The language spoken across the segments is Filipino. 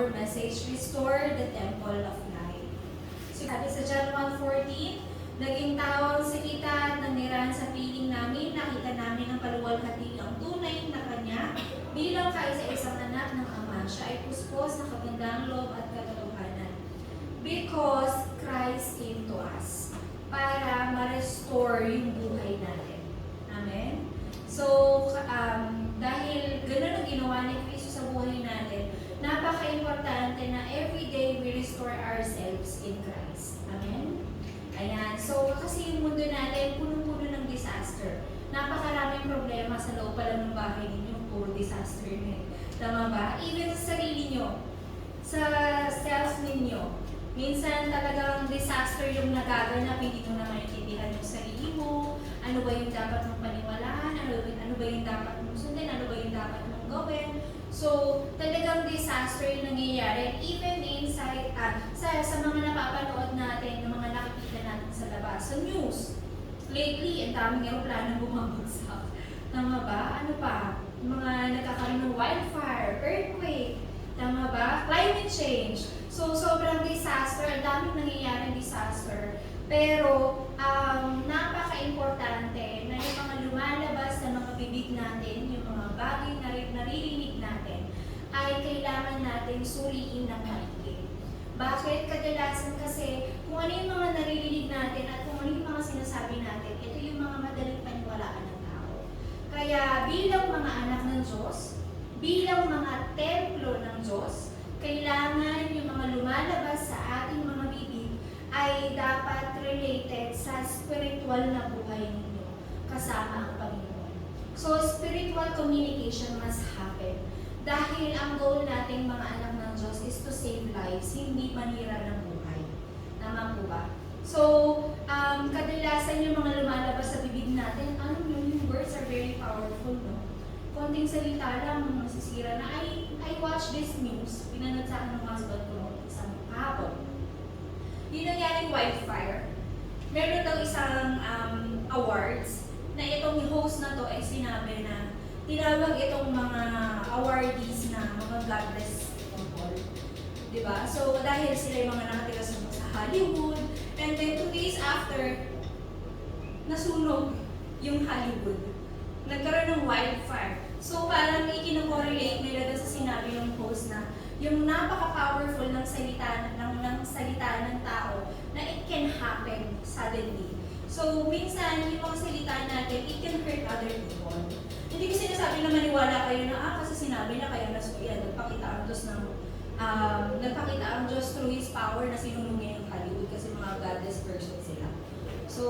our message, Restore the Temple of Life. So sabi sa John 1:14, naging tao ang salita at nanirahan sa piling namin, nakita namin ang kaluwalhati ang tunay na Kanya bilang kaisa-isang anak ng Ama. Siya ay puspos na kagandang loob at katotohanan. Because Christ came to us para ma-restore yung buhay natin. Amen? So, dahil ganun ang ginawa ni Kristo sa buhay natin, napaka-importante na everyday we restore ourselves in Christ. Amen? Ayan. So, kasi yung mundo natin, puno-puno ng disaster. Napakaraming problema sa loob pa lang ng bahay ninyo, puro disaster na. Tama ba? Even sa sarili nyo, sa self ninyo. Minsan talagang disaster yung nagaganap, hindi mo na maintindihan yung sarili mo, ano ba yung dapat mong paniwalaan, ano ba yung dapat mong sundin, ano ba yung dapat mong gawin. So, talagang disaster yung nangyayari, even inside, sa mga napapanood natin, ng mga nakikita natin sa labas, sa news. Lately, ang daming aeroplano bumabagsak. Tama ba? Ano pa? Mga nagkakaroon ng wildfire, earthquake, tama ba? Climate change. So, sobrang disaster, ang daming nangyayaring disaster. Pero, napaka-importante na yung mga lumalabas sa mga bibig natin, yung mga bagay na naririnig natin, ay kailangan natin suriin ng maigi. Bakit? Kadalasan kasi, kung ano yung mga naririnig natin at kung ano yung mga sinasabi natin, ito yung mga madaling paniwalaan ng tao. Kaya, bilang mga anak ng Diyos, bilang mga templo ng Diyos, kailangan yung mga lumalabas sa ating mga bibig ay dapat related sa spiritual na buhay ninyo kasama ang Panginoon. So, spiritual communication must happen. Dahil ang goal nating mga anak ng Diyos is to save lives, hindi manira ng buhay. Tama po ba? So, kadalasan yung mga lumalabas sa bibig natin, yung words are very powerful, no? Konting salita lang, masisira na. I watched this news. Pinanood sa akin ng husband ko isang kahapon. Yung nangyaring wildfire. Meron daw isang awards na itong host na to ay sinabi na tinawag itong mga awardees na mga God bless people. Diba? So, dahil sila yung mga nakatira sa Hollywood, and then 2 days after, nasunog yung Hollywood. Nagkaroon ng wildfire. So, parang ikinokorrelate nila doon sa sinabi ng host na yung napaka-powerful ng salita ng tao na it can happen suddenly. So, minsan, yung mga salita natin, it can hurt other people. Hindi ko sinasabi na maniwala kayo na, kasi sinabi niya kayo na so, yan, nagpakita ang Diyos through His power na sinunog niya yung Hollywood kasi mga godless person sila. So,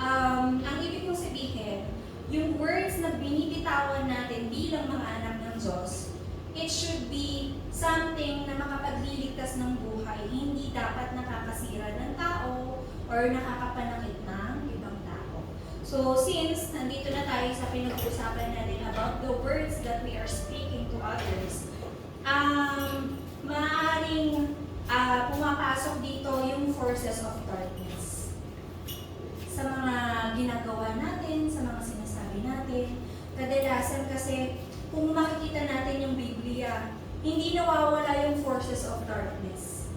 ang ibig kong sabihin, yung words na binibitawan natin bilang mga anak ng Diyos, it should be something na makapagliligtas ng buhay, hindi dapat nakakasira ng tao or nakakapanakit ng ibang tao. So, since nandito na tayo sa pinag-uusapan natin about the words that we are speaking to others, maaaring pumapasok dito yung forces of darkness sa mga ginagawa natin, sa mga sinasabi natin. Kadalasan kasi, kung makikita natin yung Biblia, hindi nawawala yung forces of darkness.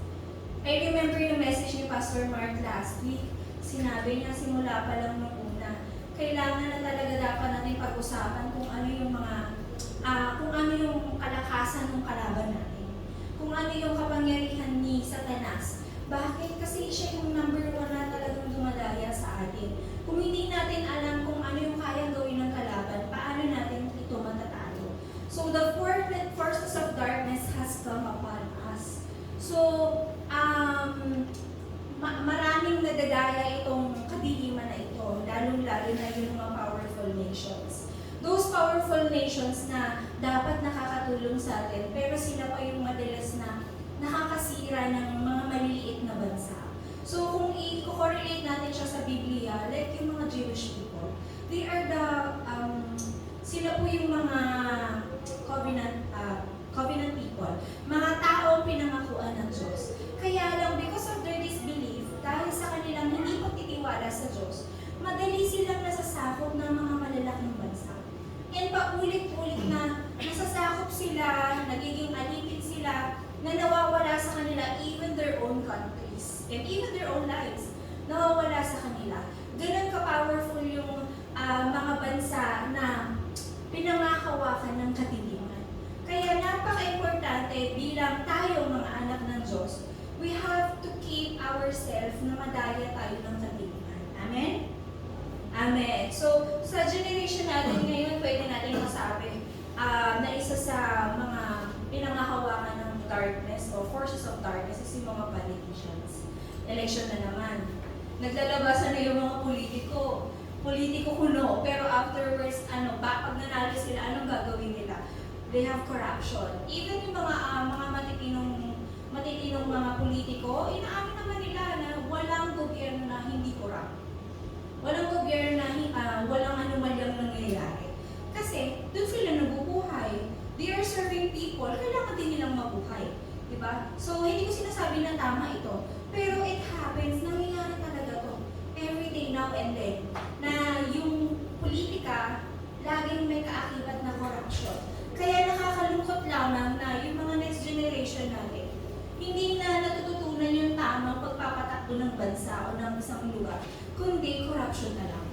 I remember yung message ni Pastor Mark last week. Sinabi niya, simula pa lang nung una, kailangan na talaga dapat natin pag-usapan kung ano yung kalakasan ng kalaban natin. Kung ano yung kapangyarihan ni Satanas. Bakit? Kasi siya yung number 1 na talagang dumadaya sa atin. Kung hindi natin alam kung ano yung kayang gawin ng kalaban, paano natin ito matatalo? So, the forces of darkness has come upon us. So, maraming nadadaya itong kadiliman na ito, lalong-lalo na yung mga powerful nations. Those powerful nations na dapat nakakatulong sa atin, pero sila pa yung madalas na nakakasira ng mga maliliit na bansa. So, kung i-correlate natin siya sa Biblia, like yung mga Jewish people, they are sila po yung mga covenant people, mga tao pinangakuan ng Diyos. Kaya lang, because of their disbelief, dahil sa kanilang hindi pagtitiwala sa Diyos, madali silang nasasakop ng mga malalaking bansa. And paulit-ulit na nasasakop sila, nagiging alipin sila, na countries and even their own lives. Nawawala sa kanila. Ganun ka-powerful yung mga bansa na pinangakawakan ng kadiliman. Kaya napaka-importante bilang tayo mga anak ng Diyos, we have to keep ourselves na madaya tayo ng kadiliman. Amen? Amen. So, sa generation natin ngayon, pwede natin masabi na isa sa mga pinangahawakan ng darkness o forces of darkness is yung mga politicians. Election na naman. Naglalabasan na yung mga politiko kuno, pero afterwards, pag nanalo sila, anong gagawin nila? They have corruption. Even yung mga matitinong mga politiko, inaamin naman nila na walang gobyerno na hindi corrupt. Walang gobyerno na walang anomalyang nangyayari. Kasi, doon sila nabubuhay. They are serving people, kailangan din nilang mabuhay. Diba? So, hindi ko sinasabi na tama ito. Pero it happens, nangyayari talaga to every day now and then. Na yung politika, laging may kaakibat na corruption. Kaya nakakalungkot lamang na yung mga next generation natin, hindi na natututunan yung tamang pagpapatakbo ng bansa o ng isang lugar, kundi corruption na lang.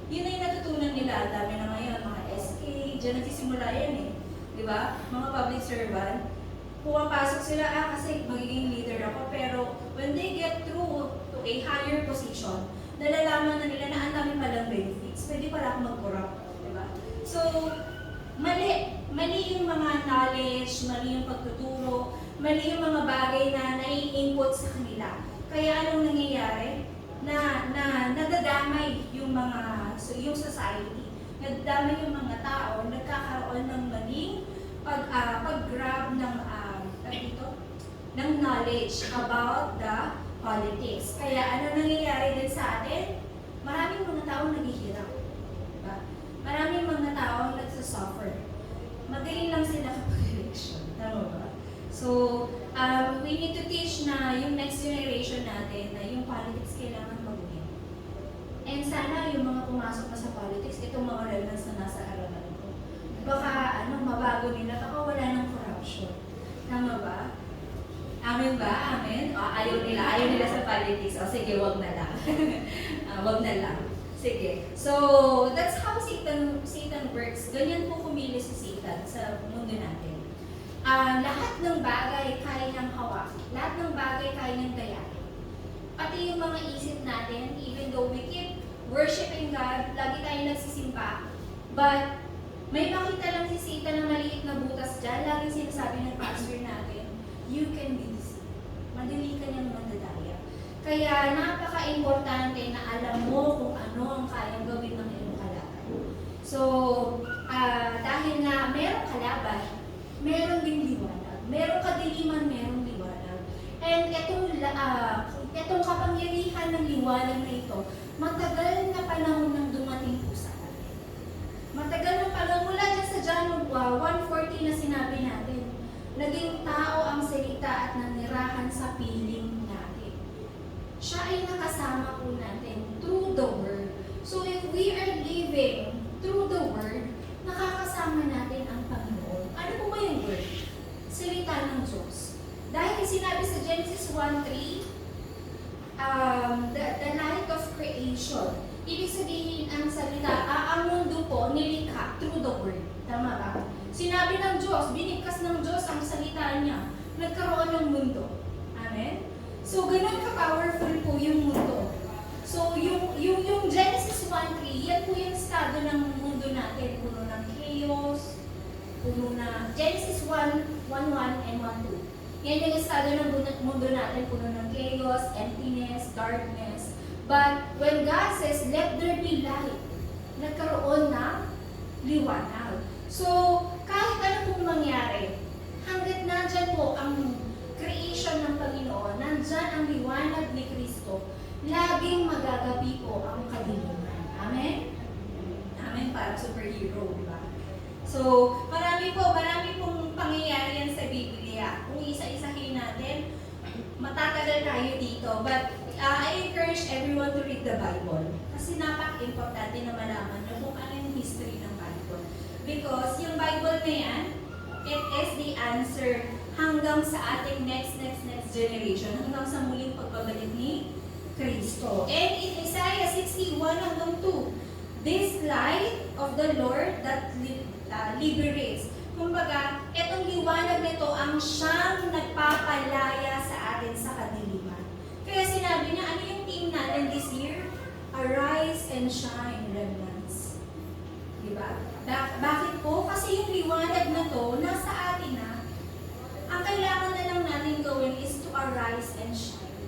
Yun ay natutunan nila, dami na ngayon, mga SK, dyan nagsisimula yan eh. Diba? Mga public servant, pumapasok sila, kasi magiging leader ako, pero when they get through to a higher position, nalalaman na nila na ang dami palang benefits, pwede pala ako mag-corrupt. Diba? So, mali yung mga knowledge, mali yung pagtuturo, mali yung mga bagay na nai-input sa kanila. Kaya anong nangyayari? Na nadadamay yung yung society. Nadadamay yung mga tao, nagkakaroon ng maling pag-grab ng knowledge about the politics. Kaya ano nangyayari din sa atin? Maraming mga tao naghihirap. Diba? Maraming mga tao nagsasuffer. Magaling lang sila kapag election. Tama ba? So, we need to teach na yung next generation natin na yung politics kailangan baguhin. And sana yung mga pumasok na sa politics, itong mga relevance na nasa aralan ko. Baka mabago nila, baka wala ng corruption. Tama ba? Amen ba? Amen? Ayaw nila sa politics. O sige, wag na lang. Wag na lang. Sige. So, that's how Satan works. Ganyan po kumili si Satan sa mundo natin. Lahat ng bagay kaya niyang hawak. Lahat ng bagay kaya niyang dayain. Pati yung mga isip natin, even though we keep worshiping God, lagi tayo nagsisimba. But, may makita lang si Satan na maliit na butas dyan. Laging sinasabi ng pastor natin, you can be deceived. Madali ka niyang mandadaya. Kaya napaka-importante na alam mo kung ano ang kayang gawin ng iyong kalaban. So, dahil nga merong kalaban, meron din liwanag. Merong kadiliman, merong liwanag. And itong kapangyarihan ng liwanag na ito, matagal na panahon nang dumating po sa atin. Matagal na panahon, mula dyan sa John 1:40 na sinabi natin, naging tao ang salita at nanirahan sa piling natin. Siya ay nakasama po natin through the Word. So if we are living through the Word, nakakasama natin ang Panginoon. Ano po ba yung Word? Salita ng Diyos. Dahil sinabi sa Genesis 1:3, the light of creation. Ibig sabihin ang salita, ang mundo po nilikha through the Word. Tama ba? Sinabi ng Diyos, binigkas ng Diyos ang salita niya, nagkaroon ng mundo. Amen? So, ganun ka-powerful po yung mundo. So, yung Genesis 1:3, yan po yung estado ng mundo natin. Puno ng chaos, puno na Genesis 1:1 and 1:2. Yan yung estado ng mundo natin, puno ng chaos, emptiness, darkness. But when God says, let there be light, nagkaroon ng liwanag. So, kahit ano pong mangyari, hanggat nandyan po ang creation ng Panginoon, nandyan ang liwanag ni Kristo, laging magagabi po ang kadiliman. Amen? Amen, parang superhero, di ba? So, marami pong pangyayari yan sa Biblia. Kung isa-isahin natin, matatagal tayo dito. But I encourage everyone to read the Bible. Kasi napaka-importante na malaman nyo kung ano yung history ng Bible. Because yung Bible na yan, it is the answer hanggang sa ating next generation, hanggang sa muling pagbabalik ni Kristo. And in Isaiah 61 hanggang 2, this light of the Lord that liberates. Kumbaga, itong liwanag nito ang siyang nagpapalaya sa atin sa kadiliman. Kaya sinabi niya, ano yung theme natin this year? Arise and shine, remnants. Diba? Bakit po? Kasi yung liwanag na to, nasa atin na. Ang kailangan na lang natin gawin is to arise and shine.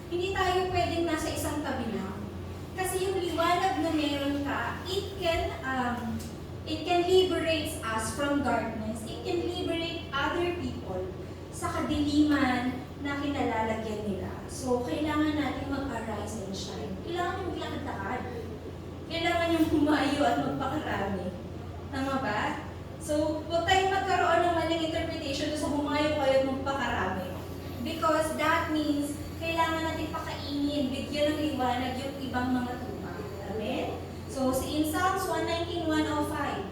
Hindi tayo pwedeng nasa isang tabi lang. Kasi yung liwanag na meron ka, it can liberate us from darkness. It can liberate other people sa kadiliman na kinalalagyan nila. So, kailangan natin mag-arise and shine. Kailangan yung maglakad-lakad. Kailangan yung humayo at magpakarami. Tama ba? So, huwag tayong magkaroon ng maling interpretation sa humayo kayo at magpakarami. Because that means, kailangan natin pakainin, bigyan ng liwanag yung ibang mga tupa. Amen? So, in Psalms 119:105,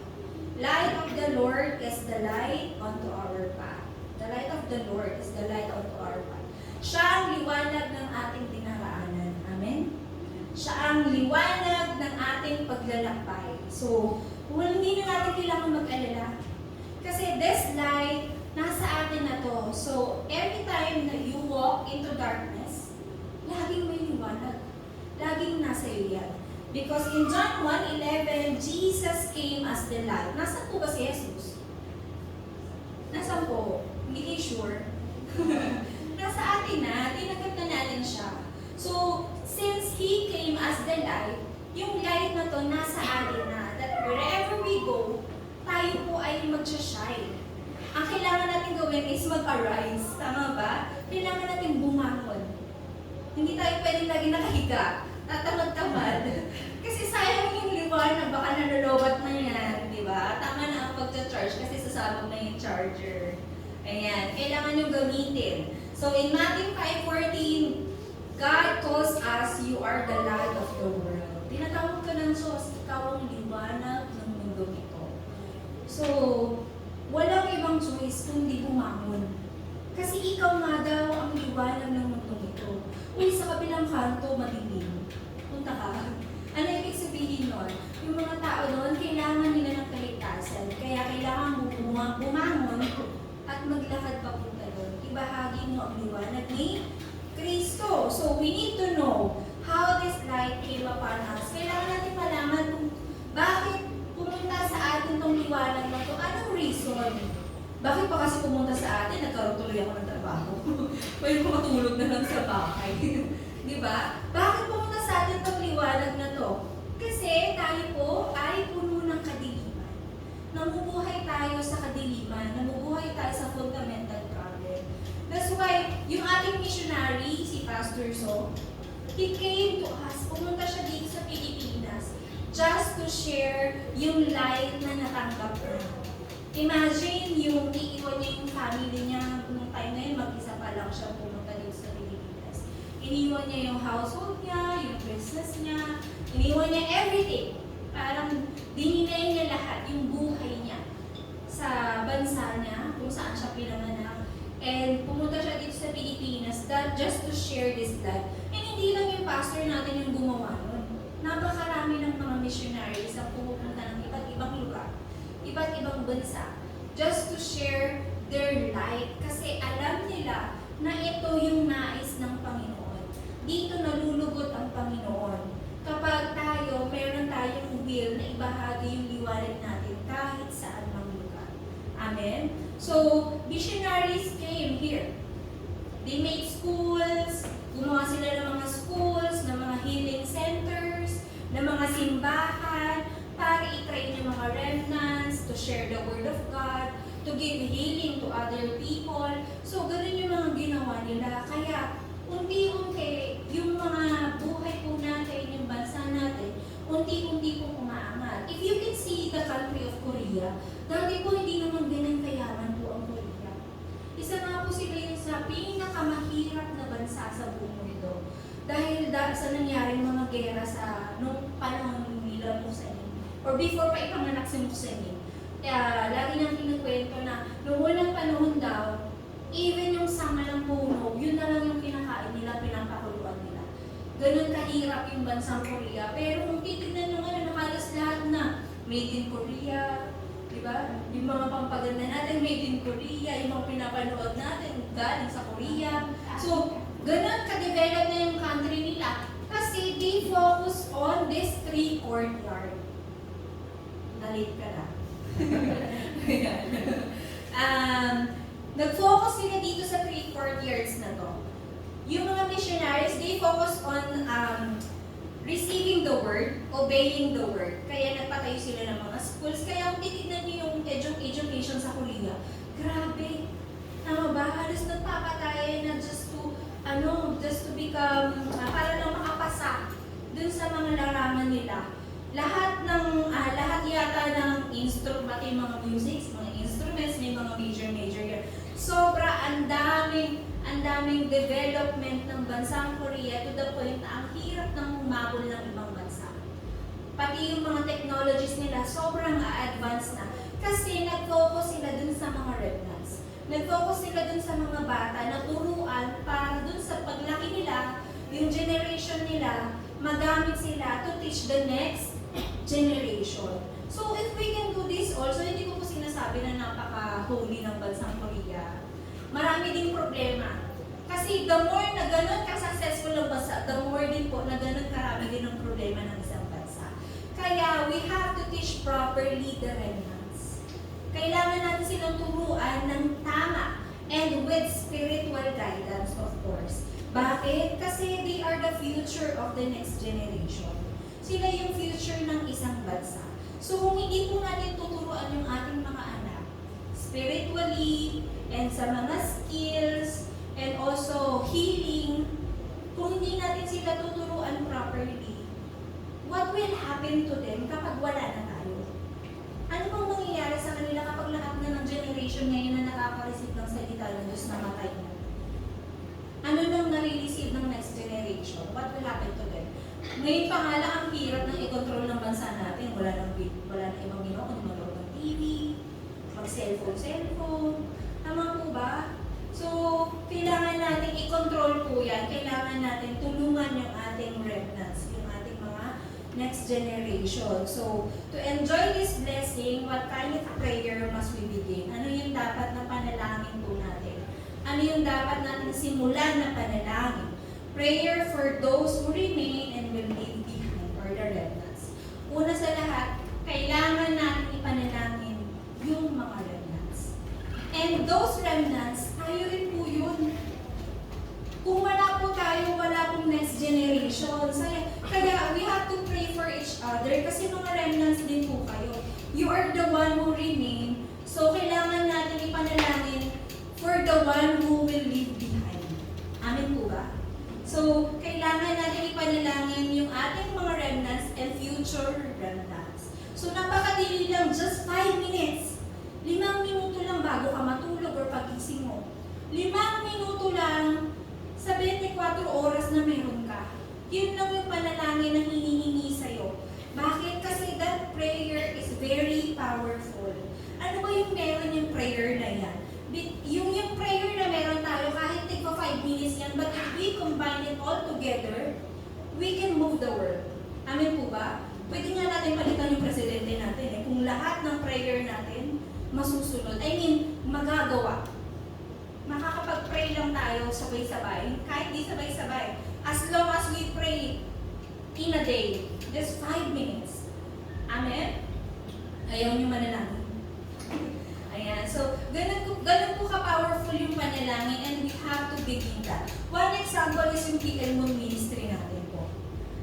light of the Lord is the light unto our path. The light of the Lord is the light unto our path. Siya ang liwanag ng ating dinaraanan. Amen? Siya ang liwanag ng ating paglalakbay. So, hindi na natin kailangan mag-alala. Kasi this light, nasa atin na to. So, every time na you walk into darkness, laging may liwanag. Laging nasa iyo yan. Because in John 1:11, Jesus came as the light. Nasaan po ba si Jesus? Nasaan po? Hindi sure. Nasa atin na, tinagap na natin siya. So, since He came as the light, yung light na to nasa atin na. That wherever we go, tayo po ay mag-shine. Ang kailangan natin gawin is mag-arise. Tama ba? Kailangan natin bumangon. Hindi tayo pwedeng lagi nakahiga. Tatamad-tamad. Kasi sayang yung liwanag, baka nanulobat na yan, di ba? Tama na ang pagcha-charge kasi sasabog na yung charger. Ayan, kailangan yung gamitin. So in Matthew 5:14, God calls us, you are the light of the world. Tinatawag ka ng Diyos, ikaw ang liwanag ng mundo ito. So, walang ibang choice kundi bumangon. Kasi ikaw nga daw ang liwanag ng mundo ito. Uy, sa kabilang kanto, madilim. Punta ka. Ano ibig sabihin nun? Yung mga tao doon, kailangan nila ng kaligtasan. Kaya kailangan bumangon at maglakad papunta doon. Ibahagi mo ang liwanag ni Kristo. So, we need to know how this light came upon us. Kailangan natin malaman kung bakit pumunta sa atin itong liwanag na ito. Anong reason? Bakit pa kasi pumunta sa atin? Nagkaroon tuloy ako ng trabaho. Pwede ko matulog na lang sa bahay. Di ba? Bakit pumunta sa atin itong liwanag na to? Kasi tayo po ay puno ng kadiliman. Namubuhay tayo sa kadiliman. Namubuhay tayo sa fundamental problem. That's why, yung ating missionary, si Pastor So, he came to us. Pumunta siya dito sa Pilipinas just to share yung light na natanggap niya. Imagine yung iiwan niya yung family niya nung time na yun, mag-isa pa lang siya pumunta dito sa Pilipinas. Iniwan niya yung household niya, yung business niya, iniwan niya everything. Parang dininay niya lahat, yung buhay niya sa bansa niya, kung saan siya pinanganak. And pumunta siya dito sa Pilipinas just to share this light. And hindi lang yung pastor natin yung gumawa nun. Napakarami ng mga missionaries ang pumupunta ng iba't ibang lugar, iba't ibang bansa, just to share their light. Kasi alam nila na ito yung nais ng Panginoon. Dito nalulugot ang Panginoon. Kapag tayo, meron tayong will na ibahagi yung liwanag natin kahit saan mang lugar. Amen? So, missionaries came here. They made schools, gumawa sila ng mga schools, ng mga healing centers, ng mga simbahan, para i-train yung mga remnants, to share the Word of God, to give healing to other people. So, ganun yung mga ginawa nila. Kaya, unti-unti, yung mga buhay po natin, yung bansa natin, unti-unti po umaangat. If you can see the country of Korea, dati po hindi naman ganun kayaman po ang Korea. Isa nga po sila yung sa pinakamahirap na bansa sa buong mundo. Dahil sa nangyaring mga gera sa nung panahon nila Mussolini, or before pa ipanganak si Mussolini. Kaya lagi nang kinukwento na noong unang panahon daw, Even yung sama ng puno, yun na lang yung kinakain nila, pinapakuluan nila. Ganun kahirap yung bansang Korea. Pero kung titignan nyo ngayon, halos lahat na made in Korea, di ba? Yung mga pampaganda natin, made in Korea, yung mga pinapanood natin, galing sa Korea. So, ganun ka-develop na yung country nila. Kasi they focus on this 3 courtyard. Nalit ka na. Nag-focus sila dito sa 3 courtyards na to. Yung mga missionaries, they focus on receiving the word, obeying the word. Kaya nagpatayo sila ng mga schools. Kaya kung titignan niyo yung education sa Korea, grabe. Tama ba? Halos nagpapatayan na just to become, para lang makapasa dun sa mga larangan nila. Lahat yata ng instrument, yung mga musics, mga instruments, may mga major yan. Sobra, ang daming development ng bansang Korea to the point na ang hirap nang humabol ng ibang bansa. Pati yung mga technologies nila, sobrang advanced na. Kasi nag-focus sila dun sa mga remnants. Nag-focus sila dun sa mga bata na turuan para dun sa paglaki nila, yung generation nila, magamit sila to teach the next generation. So if we can do this also, hindi ko po sinasabi na napaka-holy ng bansang Korea. Marami ding problema. Kasi the more na ganun ka-successful ang bansa, the more din po na ganun karami din ang problema ng isang bansa. Kaya we have to teach properly the remnants. Kailangan natin silang turuan ng tama and with spiritual guidance, of course. Bakit? Kasi they are the future of the next generation. Sila yung future ng isang bansa. So kung hindi po natin tuturuan yung ating mga anak, spiritually, and sa mga skills, and also healing, kung hindi natin sila tuturuan properly, what will happen to them kapag wala na tayo? Ano bang mangyayari sa kanila kapag lahat na ng generation ngayon na nakaka-receive ng salita ng Diyos na matay na? Ano nang nare-receive ng next generation? What will happen to them? Ngayon pa nga lang ang hirap ng i-control ng bansa natin. Wala nang ibang ginawa kundi mag-load ng TV, mag-cellphone. Tama po ba? So, kailangan natin i-control po yan. Kailangan natin tulungan yung ating remnants, yung ating mga next generation. So, to enjoy this blessing, what kind of prayer must we begin? Ano yung dapat na panalangin po natin? Ano yung dapat natin simulan na panalangin? Prayer for those who remain and will leave behind, or the remnants. Una sa lahat, kailangan natin ipanalangin yung mga remnants. And those remnants, tayo rin po yun. Kung wala po tayo, wala pong next generation. Kaya we have to pray for each other kasi mga remnants din po kayo. You are the one who remain. So kailangan natin ipanalangin for the one who will leave behind. Amen po ba? So, kailangan natin ipanalangin yung ating mga remnants and future remnants. So, napakadili lang, just 5 minutes. 5 minuto lang bago ka matulog or pagising mo. 5 minuto lang sa 24 oras na meron ka. Yun lang yung panalangin na hinihingi sa'yo. Bakit? Kasi that prayer is very powerful. Ano ba yung meron yung prayer na yan? Yung prayer na meron tayo, kahit tigpa 5 minutes yan, but if we combine it all together, we can move the world. Amen po ba? Pwede nga natin palitan yung presidente natin. Kung lahat ng prayer natin masusunod, magagawa. Makakapag-pray lang tayo sabay-sabay, kahit di sabay-sabay. As long as we pray in a day, just 5 minutes. Amen? Ayaw nyo manalangin. Ayan. So, ganun po ka-powerful yung panalangin and we have to begin that. One example is yung PL Moon Ministry natin po.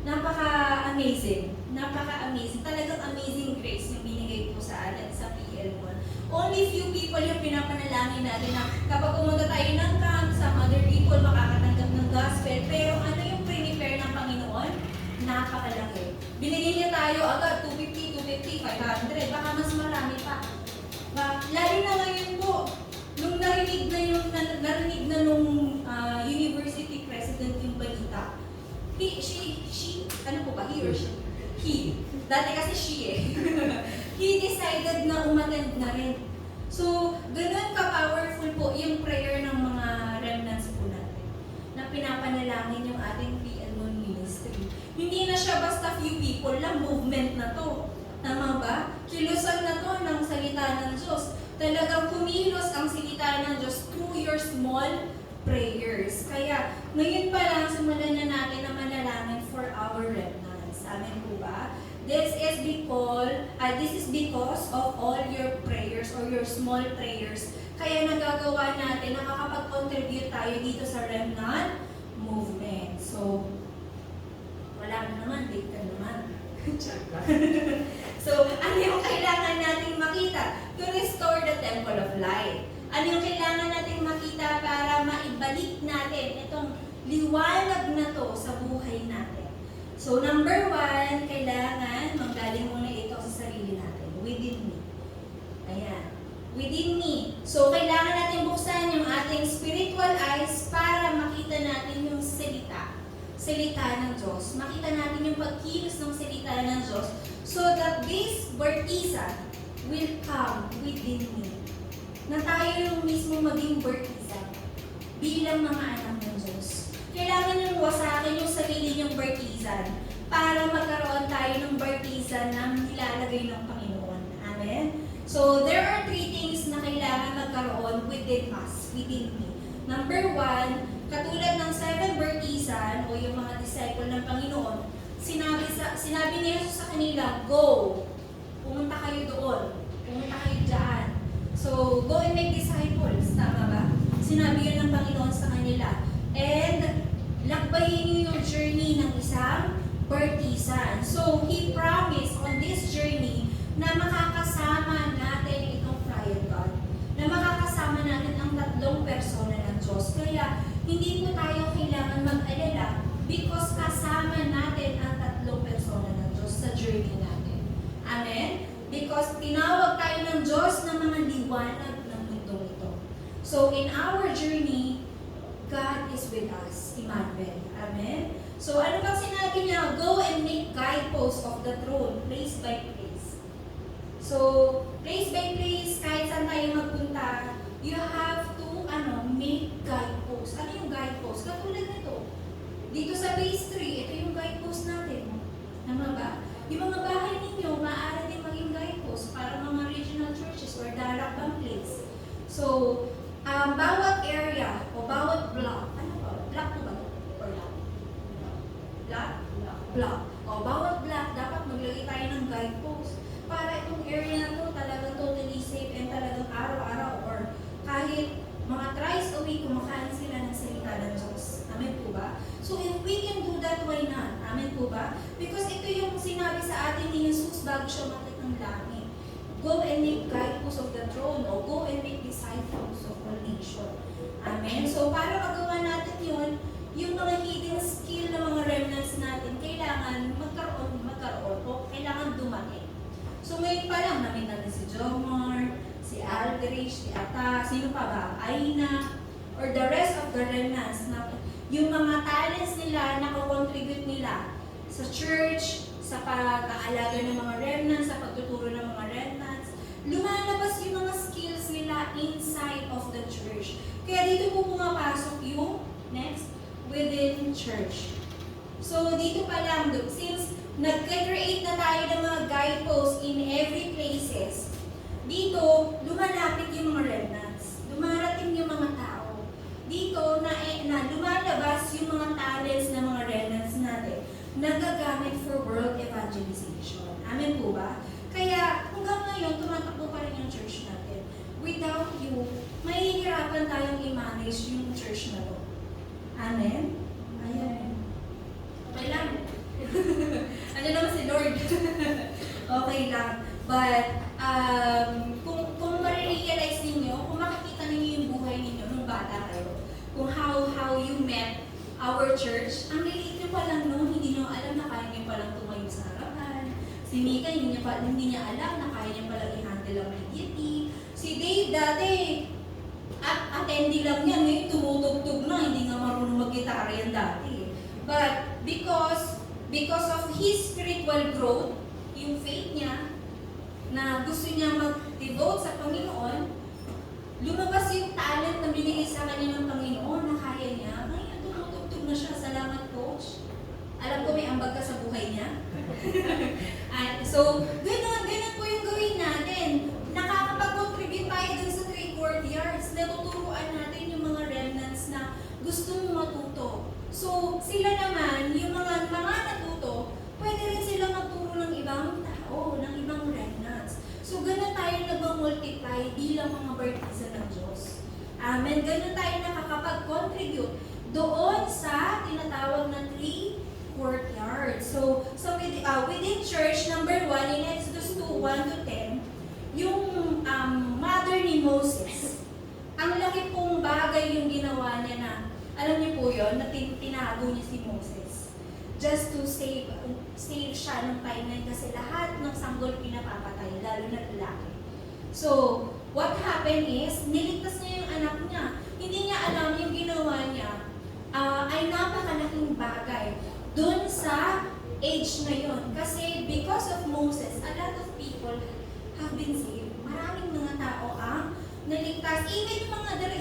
Napaka-amazing. Napaka-amazing. Talagang amazing grace yung binigay po sa atin sa PL Moon. Only few people yung pinapanalangin natin na kapag pumunta tayo ng camp, some other people makakatanggap ng gospel. Pero ano yung prepare ng Panginoon? Napakalaki. Binigay niya tayo agad 250, 500, baka mas marami pa. Lalo na ngayon po, nung narinig na nung university president yung balita, ano po ba? He or she? He. Dati kasi she eh. He decided na umattend na rin. So, ganun ka-powerful po yung prayer ng people lang, movement na to. Tama ba? Kilusan na to ng salita ng Diyos. Talagang kumilos ang salita ng Diyos through your small prayers. Kaya, ngayon pa lang, simulan na natin na manalangin for our remnants. Amen po ba? This is because of all your prayers or your small prayers. Kaya nagagawa natin, nakakapag-contribute tayo dito sa remnant movement. So, wala na naman, date ka naman. So, ano yung kailangan nating makita? To restore the temple of light. Ano yung kailangan nating makita para maibalik natin itong liwanag na to sa buhay natin? So, number 1, kailangan manggaling muna ito sa sarili natin. Within me. Ayan. Within me. So, kailangan natin buksan yung ating spiritual eyes para makita natin yung salita ng Diyos. Makita natin yung pagkilos ng salita ng Diyos so that this bartisan will come within me. Na tayo yung mismo maging bartisan bilang mga anak ng Diyos. Kailangan yung wasakin yung sarili niyong bartisan para magkaroon tayo ng bartisan na nilalagay ng Panginoon. Amen? So, there are 3 things na kailangan magkaroon within us, within me. Number 1, katulad ng 7 bartisan o yung mga disciple ng Panginoon, sinabi ni Jesus sa kanila, go! Pumunta kayo doon. Pumunta kayo dyan. So, go and make disciples. Tama ba? Sinabi yun ng Panginoon sa kanila. And, lakbayin niyo yung journey ng isang bartisan. So, He promised on this journey na makakasama natin itong Friar God. Na makakasama natin ang 3 persona ng Diyos. Kaya, hindi po tayo kailangan mag-alala because kasama natin ang 3 persona ng Diyos sa journey natin. Amen? Because tinawag tayo ng Diyos ng mga liwanag ng mundo ito. So, in our journey, God is with us, Emmanuel. Amen? So, ano bang sinabi niya? Go and make guideposts of the throne, place by place. So, place by place, kahit saan tayo magpunta, you have to, make guideposts. Ano yung guideposts? Katulad nito. Dito sa base 3, ito yung guidepost natin. Tama ba? Yung mga bahay ninyo, maaari din maging guidepost para mga regional churches or darakbang place. So, bawat area o bawat block, ano ba? Block po ba? Or block? Block? Block. O bawat block, dapat maglagay tayo ng guidepost para itong area na to talagang totally safe and talagang araw-araw or kahit mga thrice a week, kumakain sila ng salita ng Diyos. Amen po ba? So if we can do that, why not? Amen po ba? Because ito yung sinabi sa atin ni Jesus bago siya umakyat ng langit. Go and make guideposts of the throne o go and make disciples of all nations. Amen? So para magawa natin yun, yung mga hidden skill ng mga remnants natin, kailangan magkaroon o kailangan dumating. So ngayon pa lang, namin natin si Jomar, si Aldrich, si Ata, sino pa ba? Aina, or the rest of the remnants na yung mga talents nila, nakakontribute nila sa church, sa pag-aalaga ng mga remnants, sa pagtuturo ng mga remnants, lumalabas yung mga skills nila inside of the church. Kaya dito po pumapasok yung next, within church. So dito pa lang, since nag-create na tayo ng mga guideposts in every places, dito, lumalapit yung mga remnants. Dumarating yung mga tao. Dito, na lumalabas yung mga talents ng mga remnants natin nagagamit for world evangelization. Amen po ba? Kaya, hanggang ngayon, tumatakbo pa rin yung church natin. Without you, mahihirapan tayong i-manage yung church na to. Amen? Ayan. Okay lang. Ano naman si Lord? Okay lang. But, kung marirealize ninyo, kung makikita ninyo yung buhay ninyo nung bata kayo, kung how you met our church, ang liit nyo pa lang noon, hindi nyo alam na kaya nyo palang tumayo sa harapan. Si Mika, hindi niya alam na kaya niya palang i-handle ang media team. Si Dave, dati, attendee lang yan, tumutugtog na, hindi nga marunong mag-gitara yan dati. But, because of his spiritual growth, yung faith niya, na gusto niya mag-devote sa Panginoon, lumabas yung talent na binigay sa kanya ng Panginoon na kaya niya. Ngayon, tumutugtog na siya. Salamat, Coach. Alam ko may ambag ka sa buhay niya. gustong matuto. So, sila naman, yung mga natuto, pwede rin silang magturo ng ibang tao, ng ibang remnants. So, ganun tayo nag-multiply bilang mga bartiza ng Diyos. Amen. Ganun tayo nakakapag-contribute doon sa tinatawag na 3 courtyards. So within church, number 1, in Exodus 2:1-10, yung mother ni Moses, ang laki pong bagay yung ginawa niya na, alam niyo po yun, na tinago niya si Moses. Just to save siya ng time na yun kasi lahat ng sanggol pinapapatay, lalo na lalaki. So, what happened is, niligtas niya yung anak niya. Hindi niya alam yung ginawa niya ay napakalaking bagay dun sa age na yun. Kasi because of Moses, a lot of people have been saved. Maraming mga tao ang naligtas. Even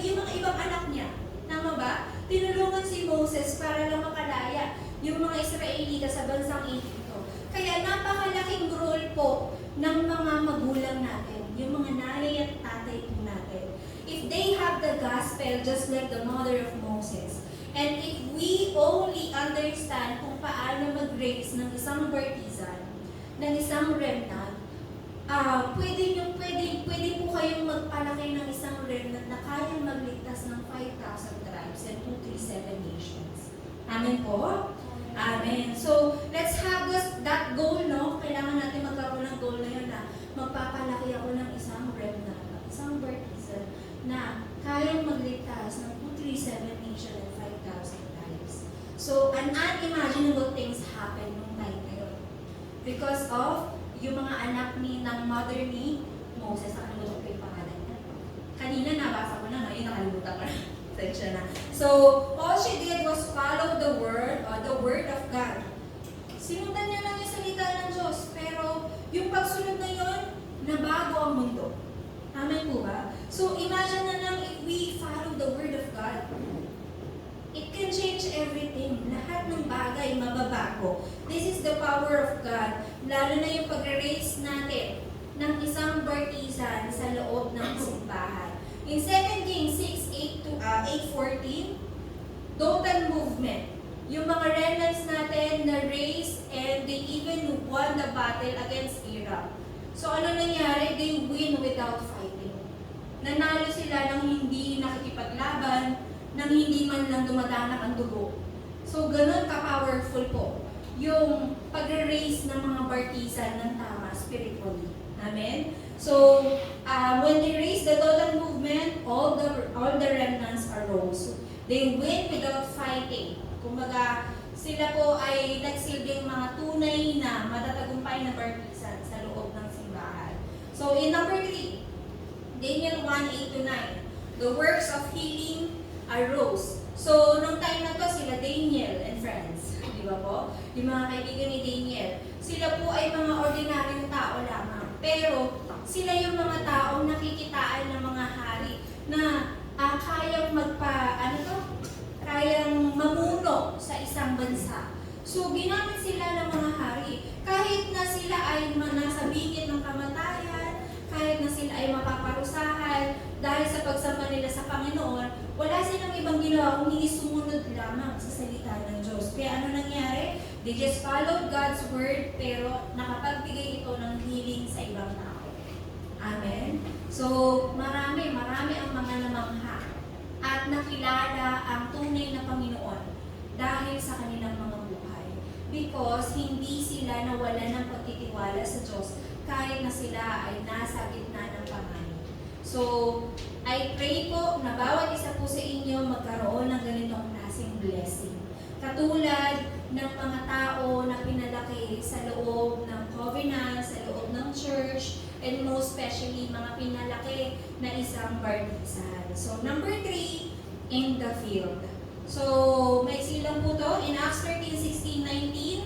yung mga ibang anak niya. Tama ba? Tinulungan si Moses para lang makalaya yung mga Israelita sa bansang Egypto. Kaya napakalaking role po ng mga magulang natin, yung mga nanay at tatay po natin. If they have the gospel just like the mother of Moses, and if we only understand kung paano mag-raise ng isang bartizan, ng isang remnant, pwede po kayong magpalaki ng isang remnant na kayang magligtas ng 5,000 tribes and 237 nations. Amen po? Amen. So, let's have that goal, no? Kailangan natin magkaroon ng goal na yun na magpapalaki ako ng isang remnant, isang bartizan na kayang magligtas ng 237 nations and 5,000 lives. So, unimaginable things happen nung time na yun. Because of yung mga anak ng mother ni Moses, nakalimutan ko yung pangalan niya. Kanina nabasa ko na, ngayon nakalimutan ko na. Section na. So, all she did was follow the word of God. Sinundan niya lang yung salita ng Diyos, pero yung pagsunod na yun, nabago ang mundo. Amen po ba? So, imagine na lang if we follow the word of God. It can change everything. Lahat ng bagay mababago. This is the power of God. Lalo na yung pag-raise natin ng isang bartizan sa loob ng simbahan. In 2 Kings 6:8-8:14, Dothan movement. Yung mga remnants natin na raised and they even won the battle against Iraq. So ano nangyari? They win without fighting. Nanalo sila nang hindi nakikipaglaban, nang hindi man lang dumadanak ang dugo. So ganun ka-powerful po yung pag-raise ng mga bartizan ng tama spiritually. Amen? So, when they raised the Dothan movement, all the remnants arose. They win without fighting. Kumbaga, sila po ay nagsilbing mga tunay na matatagumpay na bartizan sa loob ng simbahan. So, in number 3, Daniel 1:8-9, the works of healing arose. So, nung time na to, sila Daniel and friends, di ba po? Yung mga kaibigan ni Daniel, sila po ay mga ordinaryong tao lamang. Pero, sila yung mga taong nakikitaan ng mga hari na kayang kayang mamuno sa isang bansa. So, ginamit sila ng mga hari. Kahit na sila ay nasa bingit ng kamatayan, kahit na sila ay mapaparusahan, dahil sa pagsamba nila sa Panginoon, wala silang ibang ginawa kung hindi sumunod lamang sa salita ng Diyos. Kaya ano nangyari? They just followed God's word, pero nakapagbigay ito ng healing sa ibang tao. Amen? So, marami ang mga namangha at nakilala ang tunay na Panginoon dahil sa kanilang mga buhay. Because hindi sila nawala ng pagtitiwala sa Diyos kahit na sila ay nasa gitna ng panganib. So, I pray po na bawat isa po sa inyo magkaroon ng ganitong klaseng blessing. Katulad ng mga tao na pinalaki sa loob ng covenant, sa loob ng church, and most especially mga pinalaki na isang bartizan. So, number 3, in the field. So, may silang po to. In Acts 13:16-19,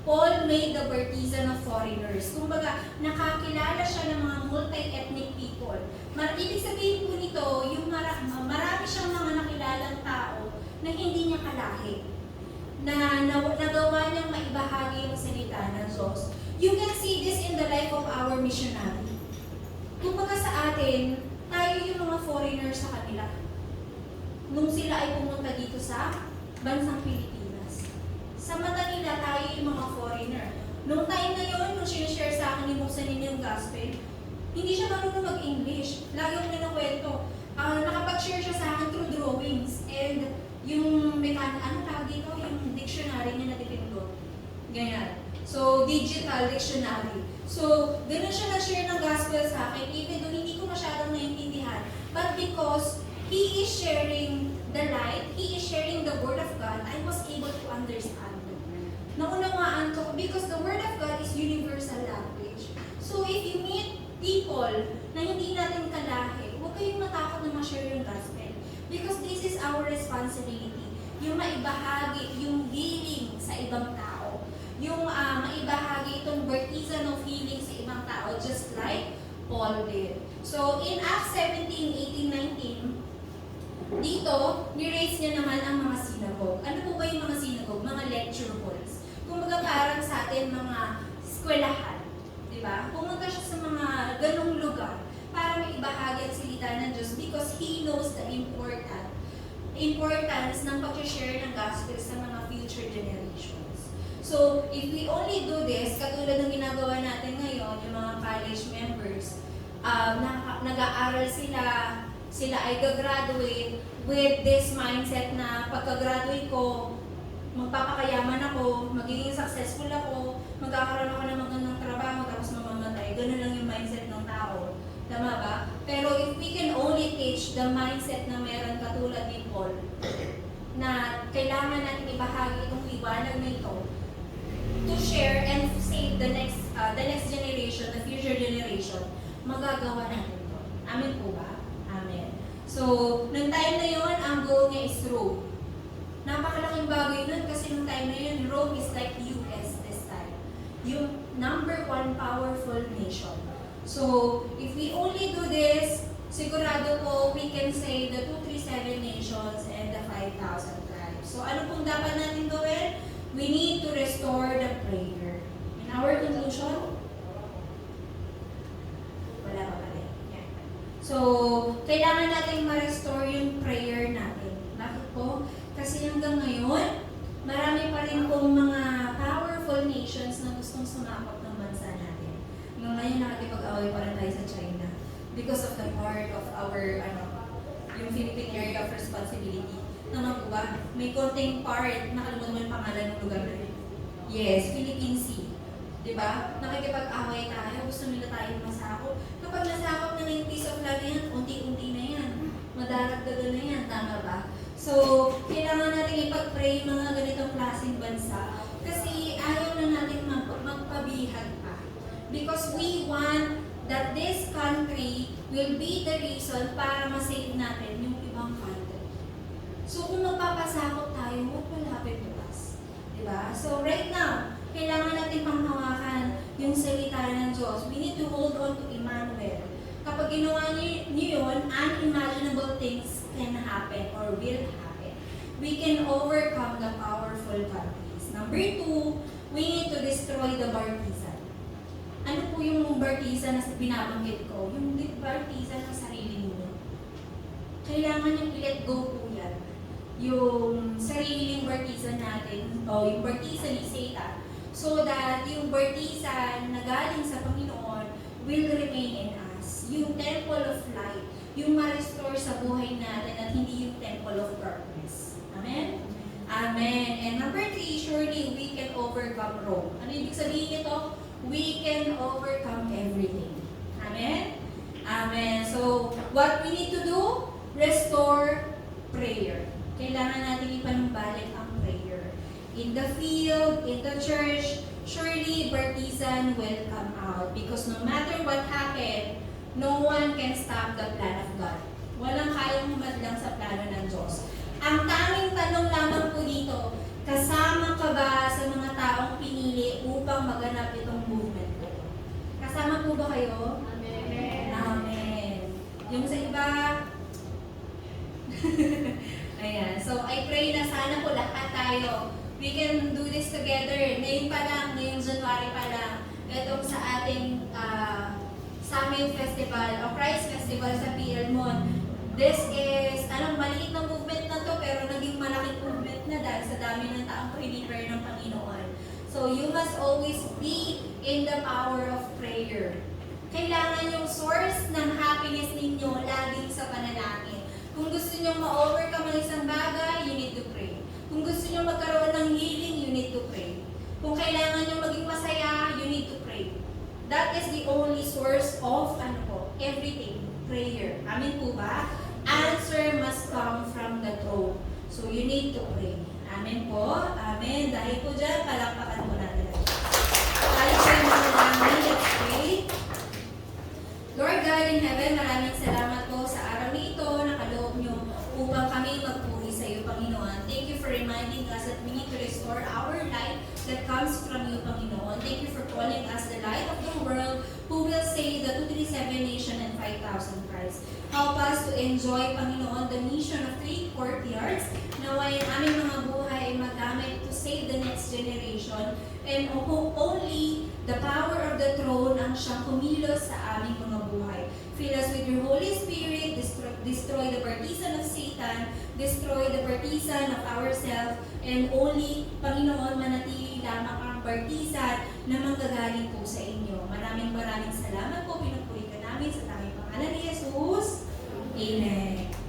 Paul made the bartizan of foreigners. Kumbaga, nakakilala siya ng mga multi-ethnic people. Ibig sabihin po nito, yung marami siyang mga nakilalang tao na hindi niya kalahi. Na nagawa niyang maibahagi yung salita ng Diyos. You can see this in the life of our missionary. Kumbaga sa atin, tayo yung mga foreigners sa kanila. nung sila ay pumunta dito sa bansang Pilipinas. Sa mata nila, tayo yung mga foreigner. Nung time na yun, nung sinishare sa akin ni Muksa ninyo yung gospel, hindi siya marunong mag-English. Lagi akong ninakwento. Nakapag-share siya sa akin through drawings. And yung ano tawag dito? Yung dictionary niya na dipindot. Ganyan. So, digital dictionary. So, ganun siya na-share ng gospel sa akin, even though hindi ko masyadong naiintindihan. But because he is sharing the light, he is sharing the word of God, I was able to understand. Naunawaan ko, because the word of God is universal language. So, if you meet people na hindi natin kalahi, huwag kayong matakot na ma-share yung gospel. Because this is our responsibility. Yung maibahagi, yung healing sa ibang tao. Yung maibahagi itong baptism of healing sa ibang tao, just like Paul did. So, in Acts 17, 18, 19, dito, ni-raise niya naman ang mga synagogue. Ano po ba yung mga synagogue? Mga lecture halls. Kumbaga parang sa atin mga eskwelahan. Diba? Pumunta siya sa mga ganong lugar para maibahagi ang salita ng Diyos because He knows the importance ng pag-share ng gospel sa mga future generations. So, if we only do this, katulad ng ginagawa natin ngayon, yung mga college members, nag-aaral sila ay gagraduate with this mindset na pagka-graduate ko, magpapakayaman ako, magiging successful ako, magkakaroon ako ng magandang trabaho, tapos mamamatay. Ganun lang yung mindset ng tao. Tama ba? Pero if we can only teach the mindset na meron katulad ni Paul, na kailangan natin ibahagi itong liwanag na ito to share and save the next generation, the future generation, magagawa natin ito. Amen po ba? Amen. So, nung time na yun, ang goal niya is Rome. Napakalaking bagay nun kasi nung time na yun, Rome is like US this time. Yung #1 powerful nation. So, if we only do this, sigurado po we can save the 237 nations and the 5,000 tribes. So, ano pong dapat natin gawin? We need to restore the prayer. In our conclusion, wala pa pala. Yeah. So, kailangan natin ma-restore yung prayer natin. Bakit po? Kasi hanggang ngayon, marami pa rin pong mga powerful nations na gustong sumakop ng bansa natin. Hanggang ngayon, nakikipag-away pa rin tayo sa China because of the part of our, yung Philippine Area of Responsibility. Naman po ba? May konting part, nakalimutan mo yung pangalan ng lugar na yun. Yes, Philippine Sea. Diba? Nakikipag-away tayo, gusto nila tayong masakop. Kapag nasakop na yung piece of land na yan, unti-unti na yan. Madaragdagan na yan, tama ba? So, kailangan natin ipag-pray mga ganitong klaseng bansa kasi ayaw na natin magpabihag pa. Because we want that this country will be the reason para masave natin yung ibang country. So, kung magpapasakop tayo, huwag malapit to us. Diba? So, right now, kailangan natin panghawakan yung salita ng Diyos. We need to hold on to Emmanuel. Kapag ginawa niyo yun, unimaginable things can happen or will happen. We can overcome the powerful countries. Number 2, we need to destroy the Bartisan. Ano po yung Bartisan na binabanggit ko? Yung Bartisan ng sarili niyo. Kailangan yung i-let go po yan. Yung sariling Bartisan natin, o yung Bartisan ni Satan, so that yung Bartisan na galing sa Panginoon will remain in us. Yung temple of light, yung ma-restore sa buhay natin at hindi yung temple of darkness. Amen? Amen. And number 3, surely we can overcome Rome. Ano ibig sabihin nito? We can overcome everything. Amen? Amen. So, what we need to do? Restore prayer. Kailangan natin ipanumbalik ang prayer. In the field, in the church, surely Bartisan will come out. Because no matter what happened, no one can stop the plan of God. Walang kayang humadlang sa plano ng Diyos. Ang tanging tanong lamang po dito, kasama ka ba sa mga taong pinili upang maganap itong movement ko? Kasama po ba kayo? Amen. Amen. Yung sa iba, ayan. So, I pray na sana po lahat tayo, we can do this together. Ngayon pa lang, ngayong January pa lang, itong sa ating Summit Festival o Christ Festival sa PL Mon. This is, maliit na movement dami ng taong prepare ng Panginoon. So you must always be in the power of prayer. Kailangan yung source ng happiness ninyo laging sa panalangin. Kung gusto nyo ma-overcome ang isang bagay, you need to pray. Kung gusto nyo magkaroon ng healing, you need to pray. Kung kailangan nyo maging masaya, you need to pray. That is the only source of everything, prayer. Amen po ba? Answer must come from the throne. So you need to pray. Amen po? Amen. Dahil po dyan, palakpakan mo natin. Tayo po yung mga namin. Let's pray. Lord God in heaven, maraming salamat po sa araw na ito na kaloob nyo upang kami magpuri sa iyo, Panginoon. Thank you for reminding us that we need to restore our life that comes from you, Panginoon. Thank you for calling us the light of the world who will save the 237 nation and 5,000 Christ. Help us to enjoy, Panginoon, the mission of 3 courtyards na ang aming mga buhay ay magamit to save the next generation and only the power of the throne ang siyang kumilos sa aming mga buhay. Fill us with your Holy Spirit, destroy the partisan of Satan, destroy the partisan of ourselves, and only, Panginoon, manatili lamang ang partisan na manggagaling po sa inyo. Maraming salamat po, pinupuri ka namin sa tanging pangalan ni Jesus. Amen.